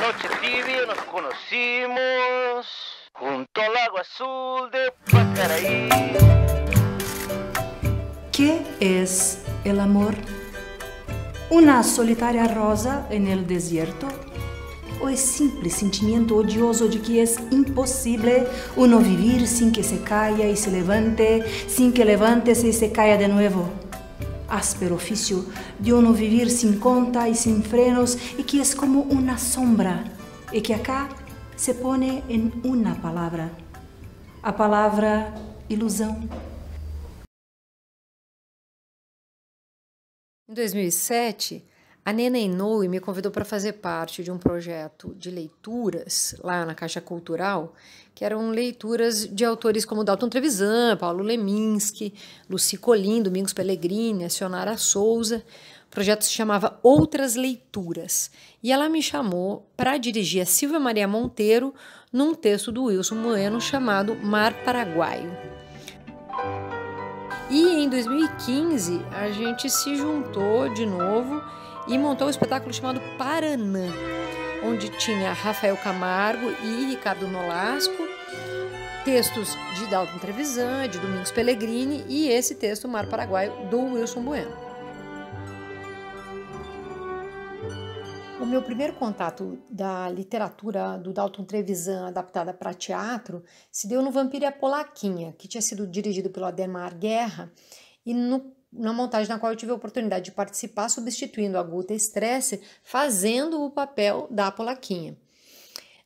noche tibia nos conocimos junto al agua azul de Pacaraí. ¿Qué es el amor? ¿Una solitaria rosa en el desierto? ¿O es simple sentimiento odioso de que es imposible uno vivir sin que se caiga y se levante, sin que levántese y se caiga de nuevo? Áspero oficio de uno vivir sin conta y sin frenos y que es como una sombra y que acá se pone en una palabra, a palavra ilusão. Em 2007, a Nena Inoue me convidou para fazer parte de um projeto de leituras lá na Caixa Cultural, que eram leituras de autores como Dalton Trevisan, Paulo Leminski, Lucy Colin, Domingos Pellegrini, Sionara Souza. O projeto se chamava Outras Leituras. E ela me chamou para dirigir a Silvia Maria Monteiro num texto do Wilson Bueno chamado Mar Paraguaio. E em 2015 a gente se juntou de novo e montou um espetáculo chamado Paranã, onde tinha Rafael Camargo e Ricardo Nolasco, textos de Dalton Trevisan, de Domingos Pellegrini e esse texto Mar Paraguaio do Wilson Bueno. O meu primeiro contato da literatura do Dalton Trevisan adaptada para teatro se deu no Vampiro e a Polaquinha, que tinha sido dirigido pelo Ademar Guerra, e na montagem na qual eu tive a oportunidade de participar, substituindo a Guta Stresse, fazendo o papel da Polaquinha.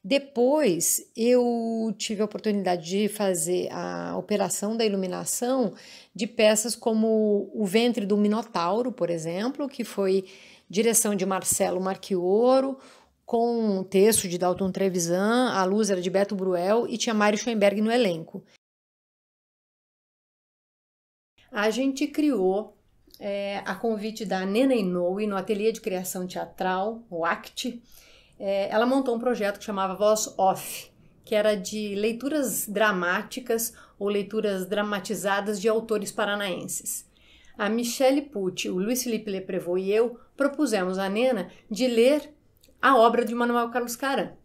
Depois, eu tive a oportunidade de fazer a operação da iluminação de peças como O Ventre do Minotauro, por exemplo, que foi direção de Marcelo Marchioro, com um texto de Dalton Trevisan, a luz era de Beto Bruel e tinha Mário Schoenberg no elenco. A gente criou, a convite da Nena Inoue, no Ateliê de Criação Teatral, o ACT, ela montou um projeto que chamava Voz Off, que era de leituras dramáticas ou leituras dramatizadas de autores paranaenses. A Michele Pucci, o Luiz Felipe Leprevot e eu propusemos à Nena de ler a obra de Manuel Carlos Caram.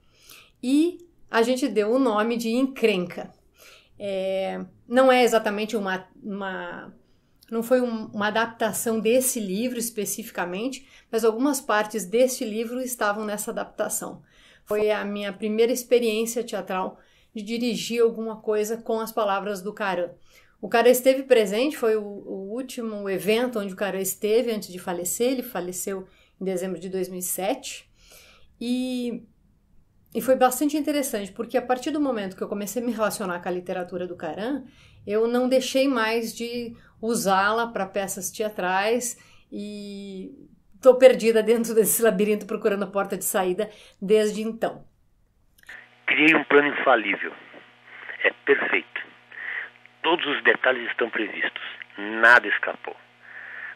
E a gente deu o nome de Encrenca. Não é exatamente não foi uma adaptação desse livro especificamente, mas algumas partes deste livro estavam nessa adaptação. Foi a minha primeira experiência teatral de dirigir alguma coisa com as palavras do Caram. O Caram esteve presente, foi o último evento onde o Caram esteve antes de falecer. Ele faleceu em dezembro de 2007 e foi bastante interessante, porque a partir do momento que eu comecei a me relacionar com a literatura do Caram, eu não deixei mais de usá-la para peças teatrais e estou perdida dentro desse labirinto procurando a porta de saída desde então. Criei um plano infalível. É perfeito. Todos os detalhes estão previstos. Nada escapou.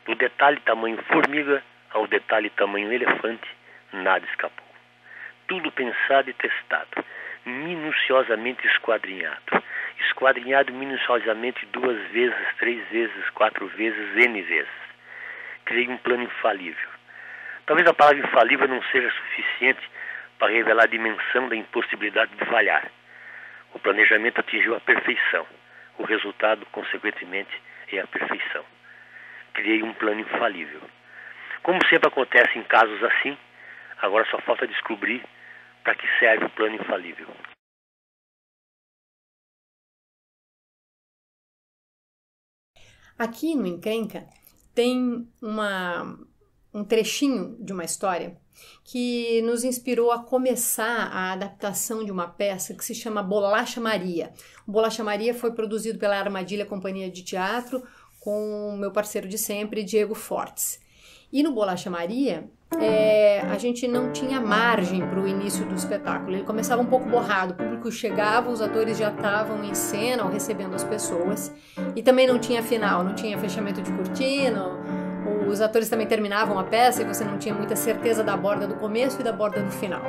Do detalhe tamanho formiga ao detalhe tamanho elefante, nada escapou. Tudo pensado e testado, minuciosamente esquadrinhado. Esquadrinhado minuciosamente 2 vezes, 3 vezes, 4 vezes, N vezes. Criei um plano infalível. Talvez a palavra infalível não seja suficiente para revelar a dimensão da impossibilidade de falhar. O planejamento atingiu a perfeição. O resultado, consequentemente, é a perfeição. Criei um plano infalível. Como sempre acontece em casos assim, agora só falta descobrir para que serve o plano infalível. Aqui no Encrenca tem um trechinho de uma história que nos inspirou a começar a adaptação de uma peça que se chama Bolacha Maria. O Bolacha Maria foi produzido pela Armadilha Companhia de Teatro com o meu parceiro de sempre, Diego Fortes. E no Bolacha Maria, a gente não tinha margem para o início do espetáculo. Ele começava um pouco borrado, o público chegava, os atores já estavam em cena ou recebendo as pessoas. E também não tinha final, não tinha fechamento de cortina. Os atores também terminavam a peça e você não tinha muita certeza da borda do começo e da borda do final.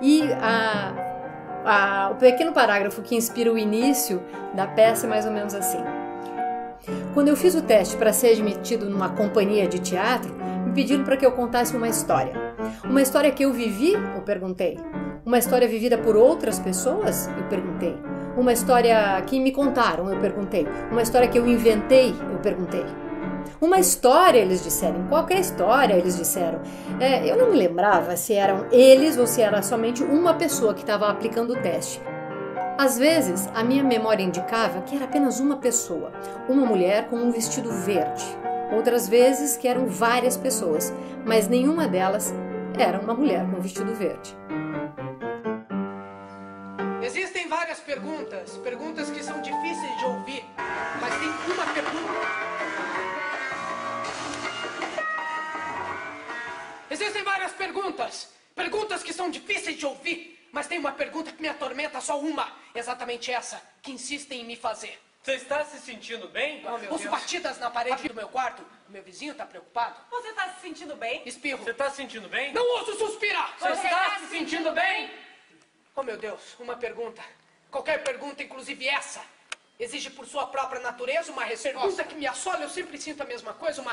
E o pequeno parágrafo que inspira o início da peça é mais ou menos assim. Quando eu fiz o teste para ser admitido numa companhia de teatro, me pediram para que eu contasse uma história. Uma história que eu vivi? Eu perguntei. Uma história vivida por outras pessoas? Eu perguntei. Uma história que me contaram? Eu perguntei. Uma história que eu inventei? Eu perguntei. Uma história, eles disseram. Qualquer história, eles disseram. Eu não me lembrava se eram eles ou se era somente uma pessoa que estava aplicando o teste. Às vezes, a minha memória indicava que era apenas uma pessoa, uma mulher com um vestido verde. Outras vezes que eram várias pessoas, mas nenhuma delas era uma mulher com um vestido verde. Existem várias perguntas que são difíceis de ouvir, mas tem uma pergunta. Existem várias perguntas que são difíceis de ouvir, mas tem uma pergunta que me atormenta, só uma, exatamente essa, que insistem em me fazer. Você está se sentindo bem? Oh, meu Deus. Ouço batidas na parede do meu quarto, o meu vizinho está preocupado. Você está se sentindo bem? Espirro. Você está se sentindo bem? Não ouço suspirar! Você está se sentindo bem? Oh, meu Deus, uma pergunta. Qualquer pergunta, inclusive essa, exige por sua própria natureza uma resposta. Pergunta que me assola, eu sempre sinto a mesma coisa,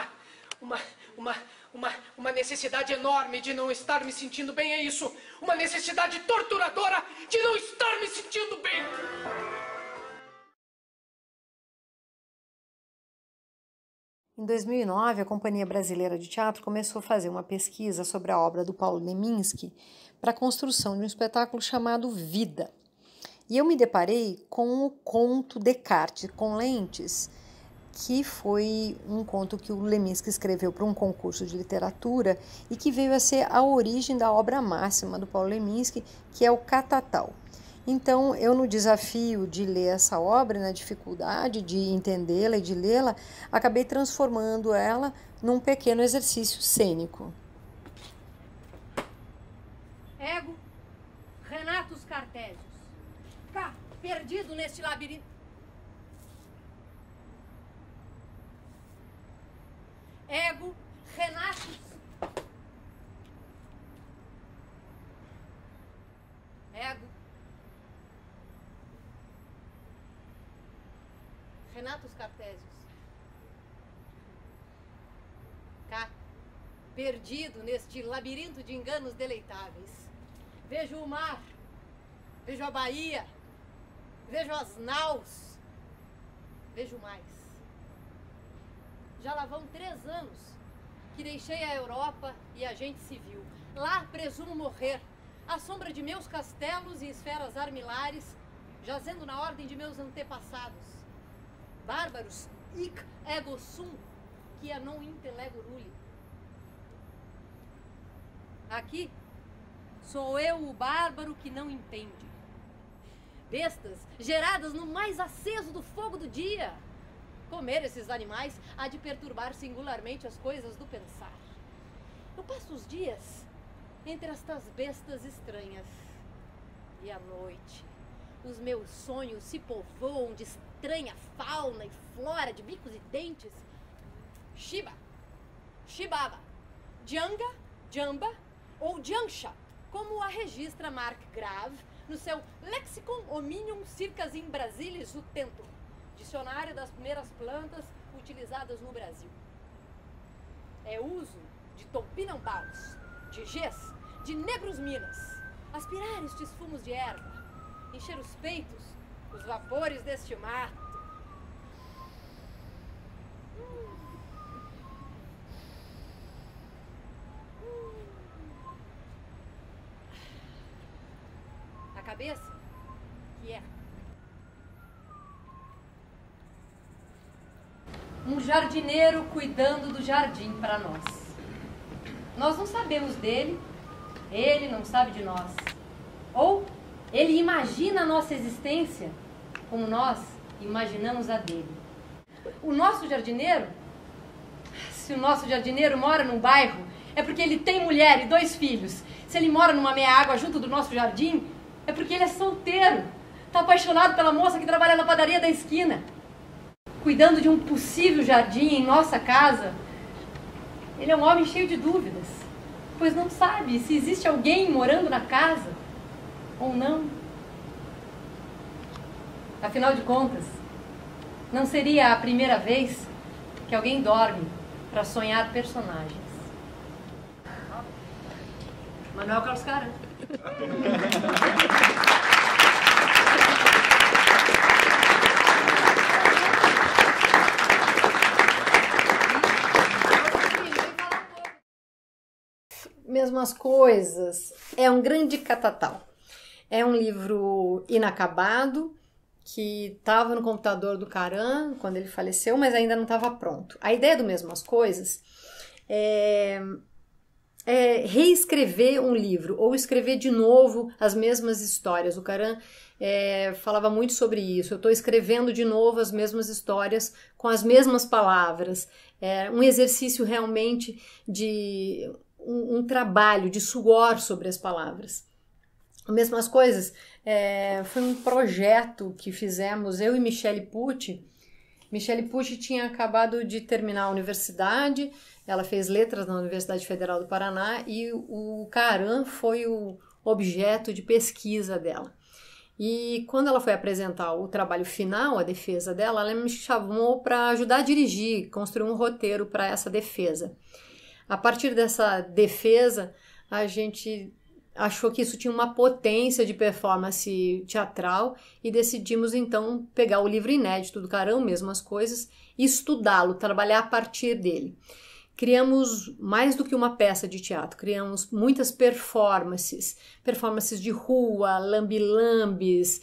uma necessidade enorme de não estar me sentindo bem, é isso. Uma necessidade torturadora de não estar me sentindo bem. Em 2009, a Companhia Brasileira de Teatro começou a fazer uma pesquisa sobre a obra do Paulo Leminski para a construção de um espetáculo chamado Vida. E eu me deparei com o conto Descartes com Lentes, que foi um conto que o Leminski escreveu para um concurso de literatura e que veio a ser a origem da obra máxima do Paulo Leminski, que é o Catatal. Então, eu no desafio de ler essa obra, na dificuldade de entendê-la e de lê-la, acabei transformando ela num pequeno exercício cênico. Ego, Renatus Cartésios, cá, perdido neste labirinto. Ego, Renatus. Ego. Renatus Cartésios. Cá, perdido neste labirinto de enganos deleitáveis. Vejo o mar, vejo a Bahia, vejo as naus, vejo mais. Já lá vão 3 anos que deixei a Europa e a gente se viu. Lá presumo morrer, à sombra de meus castelos e esferas armilares, jazendo na ordem de meus antepassados. Bárbaros, hic ego sum, que a non intellego ruli. Aqui sou eu o bárbaro que não entende. Bestas geradas no mais aceso do fogo do dia. Comer esses animais há de perturbar singularmente as coisas do pensar. Eu passo os dias entre estas bestas estranhas. E à noite, os meus sonhos se povoam de estranha fauna e flora de bicos e dentes. Shiba, Shibaba, Janga, Jamba ou Jansha, como a registra Mark Grave no seu Lexicon Hominium Circas in Brasilis Utentum, dicionário das primeiras plantas utilizadas no Brasil. É uso de topinambaus, de gês, de negros minas, aspirar estes fumos de erva, encher os peitos, os vapores deste mato. A cabeça, que é um jardineiro cuidando do jardim para nós. Nós não sabemos dele, ele não sabe de nós. Ou ele imagina a nossa existência como nós imaginamos a dele. O nosso jardineiro, se o nosso jardineiro mora num bairro, é porque ele tem mulher e 2 filhos. Se ele mora numa meia água junto do nosso jardim, é porque ele é solteiro. Está apaixonado pela moça que trabalha na padaria da esquina. Cuidando de um possível jardim em nossa casa, ele é um homem cheio de dúvidas, pois não sabe se existe alguém morando na casa ou não. Afinal de contas, não seria a primeira vez que alguém dorme para sonhar personagens. Manuel Carlos Caran. Mesmas coisas. É um grande catatal. É um livro inacabado que estava no computador do Caran quando ele faleceu, mas ainda não estava pronto. A ideia do Mesmas Coisas é reescrever um livro ou escrever de novo as mesmas histórias. O Caran falava muito sobre isso. Eu estou escrevendo de novo as mesmas histórias com as mesmas palavras. É um exercício realmente de um trabalho de suor sobre as palavras. Mesmas Coisas foi um projeto que fizemos eu e Michele Pucci. Michele Pucci tinha acabado de terminar a universidade, ela fez letras na Universidade Federal do Paraná e o Caran foi o objeto de pesquisa dela. E quando ela foi apresentar o trabalho final, a defesa dela, ela me chamou para ajudar a dirigir, construir um roteiro para essa defesa. A partir dessa defesa, a gente achou que isso tinha uma potência de performance teatral e decidimos então pegar o livro inédito do Caran, Mesmas Coisas, e estudá-lo, trabalhar a partir dele. Criamos mais do que uma peça de teatro, criamos muitas performances de rua, lambi-lambis,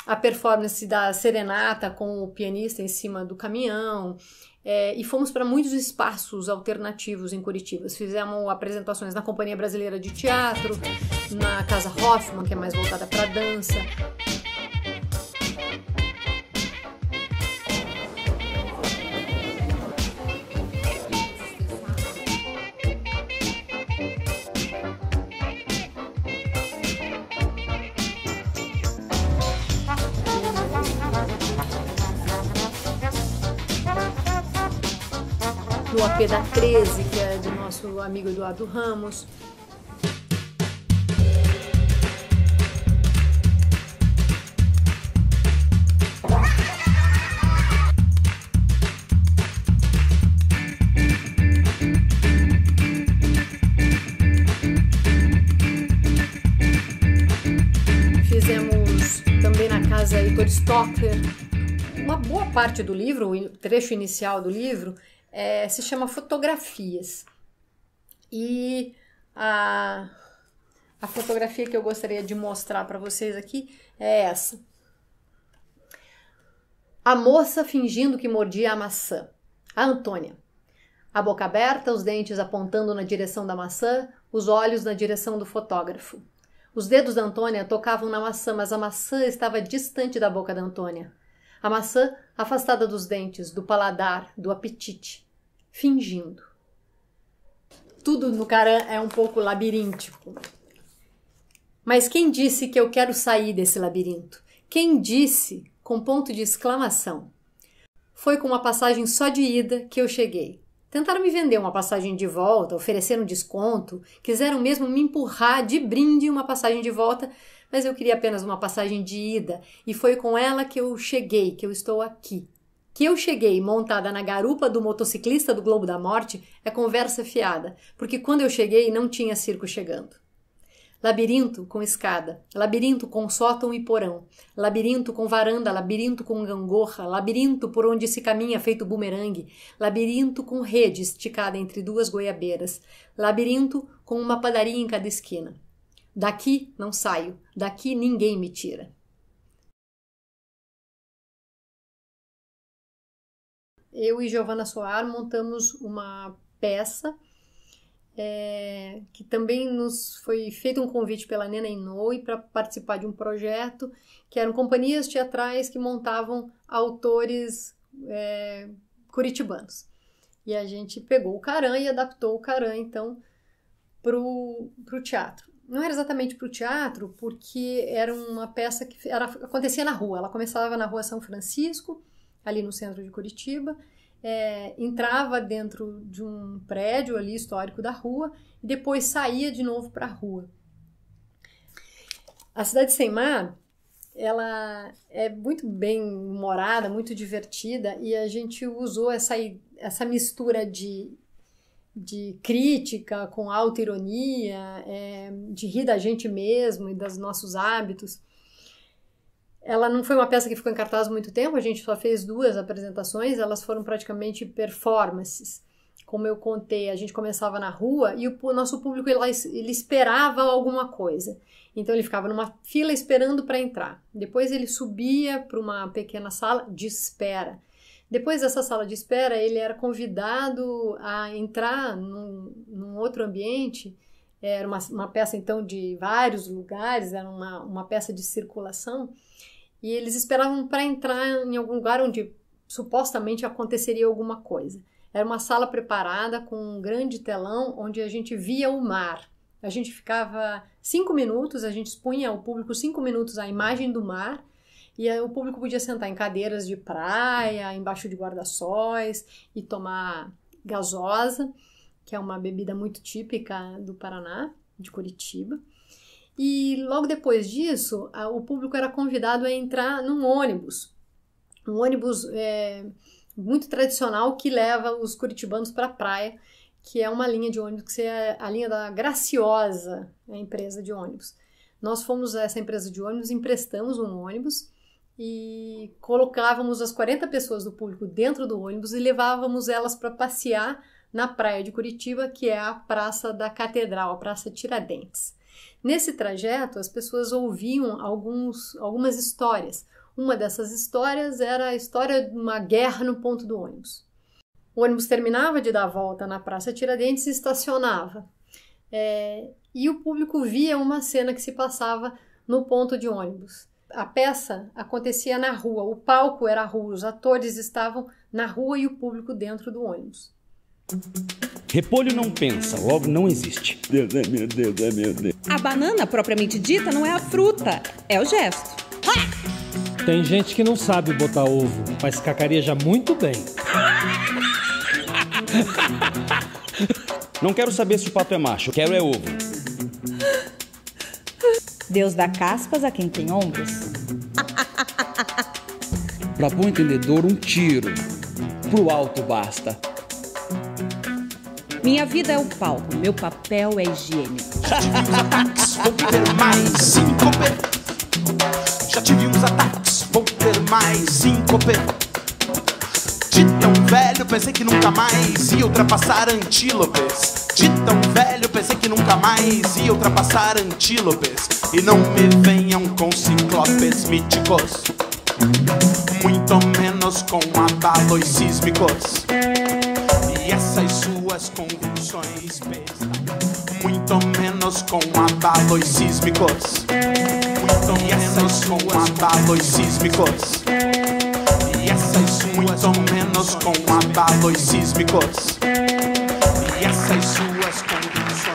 a performance da serenata com o pianista em cima do caminhão, e fomos para muitos espaços alternativos em Curitiba. Fizemos apresentações na Companhia Brasileira de Teatro, na Casa Hoffman, que é mais voltada para dança. No AP da 13, que é do nosso amigo Eduardo Ramos. Fizemos também na Casa Heitor Stocker. Uma boa parte do livro, o trecho inicial do livro, se chama Fotografias. E a fotografia que eu gostaria de mostrar para vocês aqui é essa. A moça fingindo que mordia a maçã. A Antônia. A boca aberta, os dentes apontando na direção da maçã, os olhos na direção do fotógrafo. Os dedos da Antônia tocavam na maçã, mas a maçã estava distante da boca da Antônia. A maçã afastada dos dentes, do paladar, do apetite, fingindo. Tudo no Caran é um pouco labiríntico. Mas quem disse que eu quero sair desse labirinto? Quem disse com ponto de exclamação? Foi com uma passagem só de ida que eu cheguei. Tentaram me vender uma passagem de volta, ofereceram desconto, quiseram mesmo me empurrar de brinde uma passagem de volta, mas eu queria apenas uma passagem de ida, e foi com ela que eu cheguei, que eu estou aqui. Que eu cheguei montada na garupa do motociclista do Globo da Morte é conversa fiada, porque quando eu cheguei não tinha circo chegando. Labirinto com escada, labirinto com sótão e porão, labirinto com varanda, labirinto com gangorra, labirinto por onde se caminha feito bumerangue, labirinto com rede esticada entre duas goiabeiras, labirinto com uma padaria em cada esquina. Daqui não saio, daqui ninguém me tira. Eu e Giovanna Soar montamos uma peça que também nos foi feito um convite pela Nena Inoue para participar de um projeto que eram companhias teatrais que montavam autores curitibanos. E a gente pegou o Caran e adaptou o Caran, então, para o teatro. Não era exatamente para o teatro, porque era uma peça que acontecia na rua. Ela começava na Rua São Francisco, ali no centro de Curitiba, entrava dentro de um prédio ali histórico da rua e depois saía de novo para a rua. A Cidade Sem Mar, ela é muito bem humorada, muito divertida, e a gente usou essa mistura de de crítica, com autoironia, de rir da gente mesmo e dos nossos hábitos. Ela não foi uma peça que ficou em cartaz muito tempo, a gente só fez 2 apresentações, elas foram praticamente performances. Como eu contei, a gente começava na rua e o nosso público ele esperava alguma coisa. Então ele ficava numa fila esperando para entrar. Depois ele subia para uma pequena sala de espera. Depois dessa sala de espera, ele era convidado a entrar num outro ambiente. Era uma peça, então, de vários lugares, era uma peça de circulação. E eles esperavam para entrar em algum lugar onde supostamente aconteceria alguma coisa. Era uma sala preparada com um grande telão onde a gente via o mar. A gente ficava 5 minutos, a gente expunha ao público 5 minutos a imagem do mar e o público podia sentar em cadeiras de praia, embaixo de guarda-sóis e tomar gasosa, que é uma bebida muito típica do Paraná, de Curitiba. E logo depois disso, o público era convidado a entrar num ônibus. Um ônibus muito tradicional que leva os curitibanos para a praia, que é uma linha de ônibus, que é a linha da Graciosa, a empresa de ônibus. Nós fomos a essa empresa de ônibus, emprestamos um ônibus e colocávamos as 40 pessoas do público dentro do ônibus e levávamos elas para passear na praia de Curitiba, que é a Praça da Catedral, a Praça Tiradentes. Nesse trajeto, as pessoas ouviam algumas histórias. Uma dessas histórias era a história de uma guerra no ponto do ônibus. O ônibus terminava de dar a volta na Praça Tiradentes e estacionava. E o público via uma cena que se passava no ponto de ônibus. A peça acontecia na rua, o palco era a rua, os atores estavam na rua e o público dentro do ônibus. Repolho não pensa, logo não existe. Deus é meu Deus, é meu Deus. A banana propriamente dita não é a fruta, é o gesto. Tem gente que não sabe botar ovo, mas cacareja muito bem. Não quero saber se o pato é macho, quero é ovo. Deus dá caspas a quem tem ombros. Pra bom entendedor, um tiro. Pro alto basta. Minha vida é o palco, meu papel é higiênico. Já tive uns ataques, vou ter mais síncope. Já tive uns ataques, vou ter mais síncope. De tão velho, pensei que nunca mais ia ultrapassar antílopes. De tão velho, pensei que nunca mais ia ultrapassar antílopes. E não me venham com ciclopes míticos, muito menos com abalos sísmicos. E essas suas convulsões bestas, muito menos com abalos sísmicos. Muito menos com abalos sísmicos. E essas muito menos com abalos sísmicos. E essas suas convulsões